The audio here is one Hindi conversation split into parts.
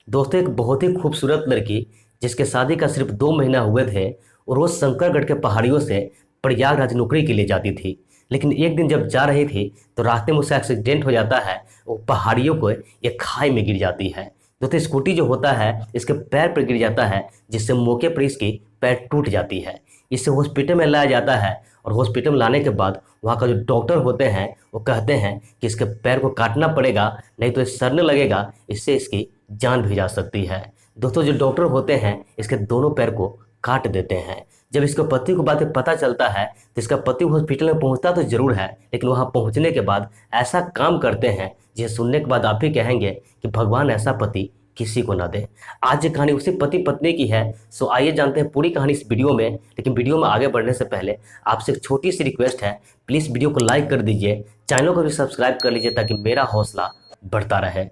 दोस्तों, एक बहुत ही खूबसूरत लड़की जिसके शादी का सिर्फ 2 महीना हुए थे, वो रोज शंकरगढ़ के पहाड़ियों से प्रयागराज नौकरी के लिए जाती थी। लेकिन एक दिन जब जा रही थी तो रास्ते में उसका एक्सीडेंट हो जाता है। वो पहाड़ियों को एक खाई में गिर जाती है। दोस्तों, स्कूटी जो होता है इसके पैर पर गिर जाता है, जिससे मौके पर इसकी पैर टूट जाती है। इसे हॉस्पिटल में लाया जाता है और हॉस्पिटल में लाने के बाद वहाँ का जो डॉक्टर होते हैं वो कहते हैं कि इसके पैर को काटना पड़ेगा, नहीं तो ये सड़ने लगेगा, इससे इसकी जान भी जा सकती है। दोस्तों, जो डॉक्टर होते हैं इसके दोनों पैर को काट देते हैं। जब इसके पति को बातें पता चलता है तो इसका पति हॉस्पिटल में पहुंचता तो जरूर है, लेकिन वहां पहुंचने के बाद ऐसा काम करते हैं जिसे सुनने के बाद आप ही कहेंगे कि भगवान ऐसा पति किसी को ना दे। आज की कहानी उसी पति पत्नी की है। सो आइए जानते हैं पूरी कहानी इस वीडियो में। लेकिन वीडियो में आगे बढ़ने से पहले आपसे एक छोटी सी रिक्वेस्ट है, प्लीज़ वीडियो को लाइक कर दीजिए, चैनल को भी सब्सक्राइब कर लीजिए ताकि मेरा हौसला बढ़ता रहे।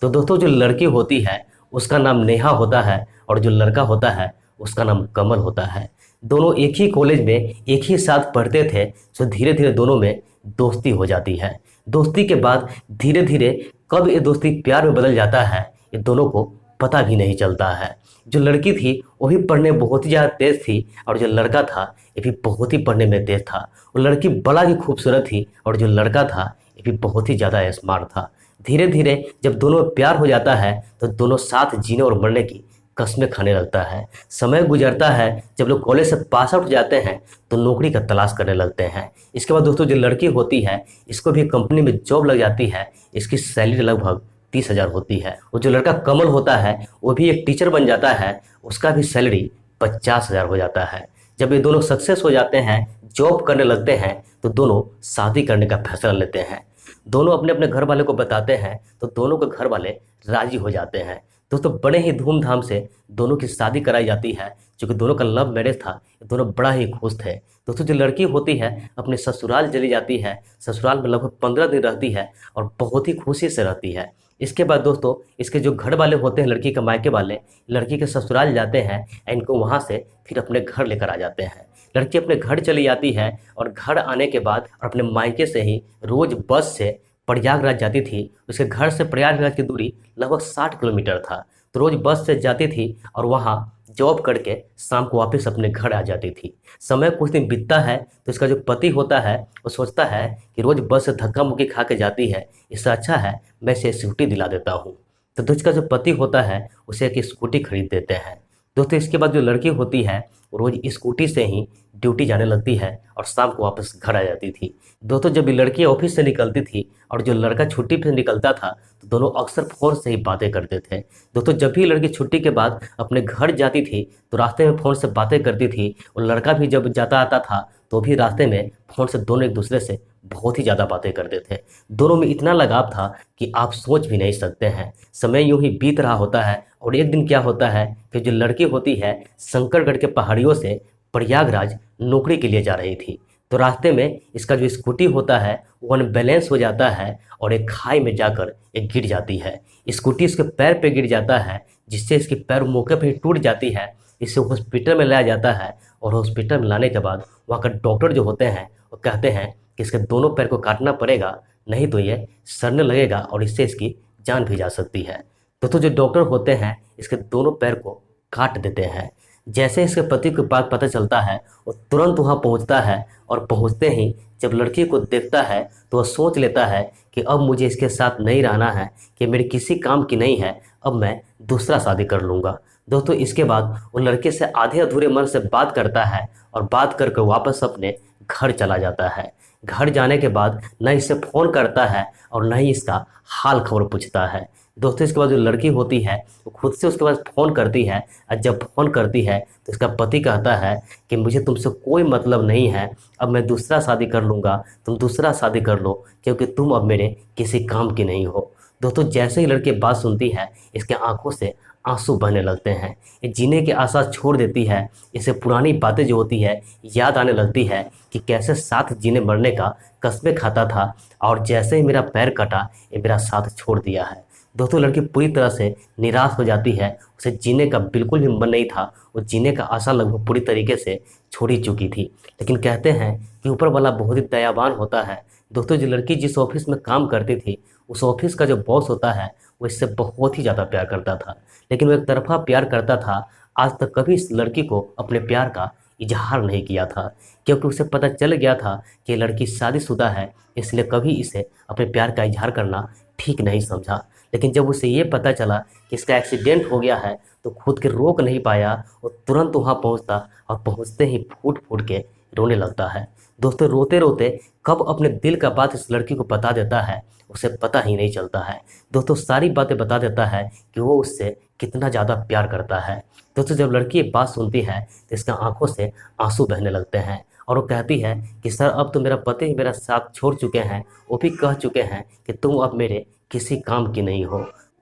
तो दोस्तों, जो लड़की होती है उसका नाम नेहा होता है और जो लड़का होता है उसका नाम कमल होता है। दोनों एक ही कॉलेज में एक ही साथ पढ़ते थे। सो धीरे धीरे दोनों में दोस्ती हो जाती है। दोस्ती के बाद धीरे धीरे कब ये दोस्ती प्यार में बदल जाता है ये दोनों को पता भी नहीं चलता है। जो लड़की थी वो भी पढ़ने में बहुत ही ज़्यादा तेज थी और जो लड़का था ये भी बहुत ही पढ़ने में तेज था। वो लड़की बड़ा ही खूबसूरत थी और जो लड़का था ये भी बहुत ही ज़्यादा स्मार्ट था। धीरे धीरे जब दोनों में प्यार हो जाता है तो दोनों साथ जीने और मरने की कस्में खाने लगता है। समय गुजरता है, जब लोग कॉलेज से पास आउट हो जाते हैं तो नौकरी का तलाश करने लगते हैं। इसके बाद दोस्तों, जो लड़की होती है इसको भी कंपनी में जॉब लग जाती है। इसकी सैलरी लगभग 30,000 होती है। और जो लड़का कमल होता है वो भी एक टीचर बन जाता है, उसका भी सैलरी 50,000 हो जाता है। जब ये दोनों सक्सेस हो जाते हैं, जॉब करने लगते हैं, तो दोनों शादी करने का फैसला लेते हैं। दोनों अपने अपने घर वाले को बताते हैं तो दोनों के घर वाले राजी हो जाते हैं। दोस्तों, बड़े ही धूमधाम से दोनों की शादी कराई जाती है। क्योंकि दोनों का लव मैरिज था, दोनों बड़ा ही खुश थे। दोस्तों, जो लड़की होती है अपने ससुराल चली जाती है। ससुराल में लगभग 15 दिन रहती है और बहुत ही खुशी से रहती है। इसके बाद दोस्तों, इसके जो घर वाले होते हैं, लड़की के मायके वाले, लड़की के ससुराल जाते हैं, इनको वहाँ से फिर अपने घर लेकर आ जाते हैं। लड़की अपने घर चली जाती है और घर आने के बाद और अपने मायके से ही रोज बस से प्रयागराज जाती थी। उसके घर से प्रयागराज की दूरी लगभग 60 किलोमीटर था। तो रोज बस से जाती थी और वहाँ जॉब करके शाम को वापस अपने घर आ जाती थी। समय कुछ दिन बीतता है तो इसका जो पति होता है वो सोचता है कि रोज बस से धक्का मुक्की खा के जाती है, इससे अच्छा है मैं इसे स्कूटी दिला देता हूँ। तो इसका जो पति होता है उसे एक स्कूटी खरीद देते हैं। दोस्तों, इसके बाद जो लड़की होती है वो रोज स्कूटी से ही ड्यूटी जाने लगती है और शाम को वापस घर आ जाती थी। दोस्तों, जब ये लड़की ऑफिस से निकलती थी और जो लड़का छुट्टी पे निकलता था तो दोनों अक्सर फ़ोन से ही बातें करते थे। दोस्तों, जब भी लड़की छुट्टी के बाद अपने घर जाती थी तो रास्ते में फ़ोन से बातें करती थी और लड़का भी जब जाता आता था तो भी रास्ते में फ़ोन से दोनों एक दूसरे से बहुत ही ज़्यादा बातें करते थे। दोनों में इतना लगाव था कि आप सोच भी नहीं सकते हैं। समय यूं ही बीत रहा होता है और एक दिन क्या होता है कि जो लड़की होती है शंकरगढ़ के पहाड़ियों से प्रयागराज नौकरी के लिए जा रही थी। तो रास्ते में इसका जो स्कूटी होता है वो अनबैलेंस हो जाता है और एक खाई में जाकर एक गिर जाती है। स्कूटी इसके पैर पे गिर जाता है, जिससे इसकी पैर मौके पर ही टूट जाती है। इसे हॉस्पिटल में लाया जाता है और हॉस्पिटल में लाने के बाद वहाँ का डॉक्टर जो होते हैं वो कहते हैं कि इसके दोनों पैर को काटना पड़ेगा, नहीं तो ये सड़ने लगेगा और इससे इसकी जान भी जा सकती है। तो जो डॉक्टर होते हैं इसके दोनों पैर को काट देते हैं। जैसे इसके पति को बात पता चलता है वो तुरंत वहाँ पहुँचता है और पहुँचते ही जब लड़की को देखता है तो वह सोच लेता है कि अब मुझे इसके साथ नहीं रहना है, कि मेरी किसी काम की नहीं है, अब मैं दूसरा शादी कर लूँगा। दोस्तों, इसके बाद वो लड़के से आधे अधूरे मन से बात करता है और बात करके वापस अपने घर चला जाता है। घर जाने के बाद न इसे फ़ोन करता है और न ही इसका हाल खबर पूछता है। दोस्तों, इसके बाद जो लड़की होती है वो खुद से उसके पास फ़ोन करती है और जब फ़ोन करती है तो इसका पति कहता है कि मुझे तुमसे कोई मतलब नहीं है, अब मैं दूसरा शादी कर लूँगा, तुम दूसरा शादी कर लो क्योंकि तुम अब मेरे किसी काम की नहीं हो। दोस्तों, जैसे ही लड़की बात सुनती है इसके आंखों से आंसू बहने लगते हैं। ये जीने की आशा छोड़ देती है। इसे पुरानी बातें जो होती है याद आने लगती है कि कैसे साथ जीने मरने का कस्में खाता था और जैसे ही मेरा पैर कटा ये मेरा साथ छोड़ दिया है। दोस्तों, लड़की पूरी तरह से निराश हो जाती है। उसे जीने का बिल्कुल भी मन नहीं था। वो जीने का आशा लगभग पूरी तरीके से छोड़ ही चुकी थी। लेकिन कहते हैं कि ऊपर वाला बहुत ही दयावान होता है। दोस्तों, जो लड़की जिस ऑफिस में काम करती थी उस ऑफिस का जो बॉस होता है वो इससे बहुत ही ज़्यादा प्यार करता था, लेकिन वो एक तरफा प्यार करता था। आज तक कभी इस लड़की को अपने प्यार का इजहार नहीं किया था, क्योंकि उसे पता चल गया था कि ये लड़की शादीशुदा है, इसलिए कभी इसे अपने प्यार का इजहार करना ठीक नहीं समझा। लेकिन जब उसे ये पता चला कि इसका एक्सीडेंट हो गया है, तो खुद के रोक नहीं पाया, वो तुरंत वहाँ पहुँचता और पहुँचते ही फूट फूट के रोने लगता है। दोस्तों, रोते रोते कब अपने दिल का बात इस लड़की को बता देता है, उसे पता ही नहीं चलता है। दोस्तों, सारी बातें बता देता है कि वो उससे कितना ज़्यादा प्यार करता है। दोस्तों, जब लड़की ये बात सुनती है तो इसका आंखों से आंसू बहने लगते हैं और वो कहती है कि सर, अब तो मेरा पति ही मेरा साथ छोड़ चुके हैं, वो भी कह चुके हैं कि तुम अब मेरे किसी काम की नहीं हो।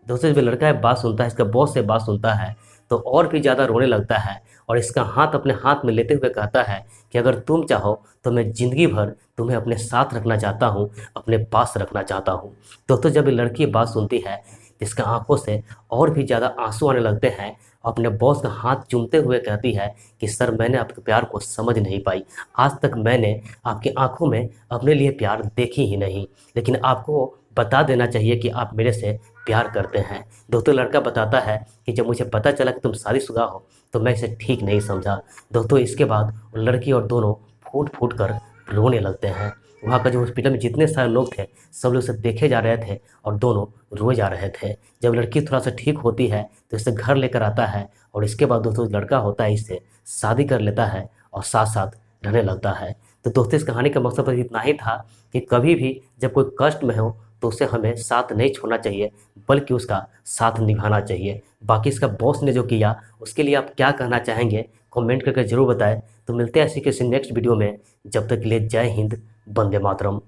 दोस्तों, जब लड़का ये बात सुनता है, इसका बॉस से बात सुनता है, तो और भी ज़्यादा रोने लगता है और इसका हाथ अपने हाथ में लेते हुए कहता है कि अगर तुम चाहो तो मैं ज़िंदगी भर तुम्हें अपने साथ रखना चाहता हूँ, अपने पास रखना चाहता हूँ। दोस्तों, जब ये लड़की बात सुनती है तो इसका आंखों से और भी ज़्यादा आंसू आने लगते हैं। अपने बॉस का हाथ चूमते हुए कहती है कि सर, मैंने आपके प्यार को समझ नहीं पाई, आज तक मैंने आपकी आंखों में अपने लिए प्यार देखी ही नहीं, लेकिन आपको बता देना चाहिए कि आप मेरे से प्यार करते हैं। दोस्तों, लड़का बताता है कि जब मुझे पता चला कि तुम शादीशुदा हो तो मैं इसे ठीक नहीं समझा। दोस्तों, इसके बाद वो लड़की और दोनों फूट फूट कर रोने लगते हैं। वहाँ का जो हॉस्पिटल में जितने सारे लोग थे, सब लोग इसे देखे जा रहे थे और दोनों रोए जा रहे थे। जब लड़की थोड़ा सा ठीक होती है तो इसे घर लेकर आता है और इसके बाद दोस्तों लड़का होता है इससे शादी कर लेता है और साथ साथ रहने लगता है। तो दोस्तों, इस कहानी का मकसद बस इतना ही था कि कभी भी जब कोई कष्ट में हो तो उसे हमें साथ नहीं छोड़ना चाहिए, बल्कि उसका साथ निभाना चाहिए। बाकी इसका बॉस ने जो किया उसके लिए आप क्या कहना चाहेंगे, कमेंट करके ज़रूर बताएं। तो मिलते हैं ऐसी किसी नेक्स्ट वीडियो में। जब तक के लिए जय हिंद, वंदे मातरम।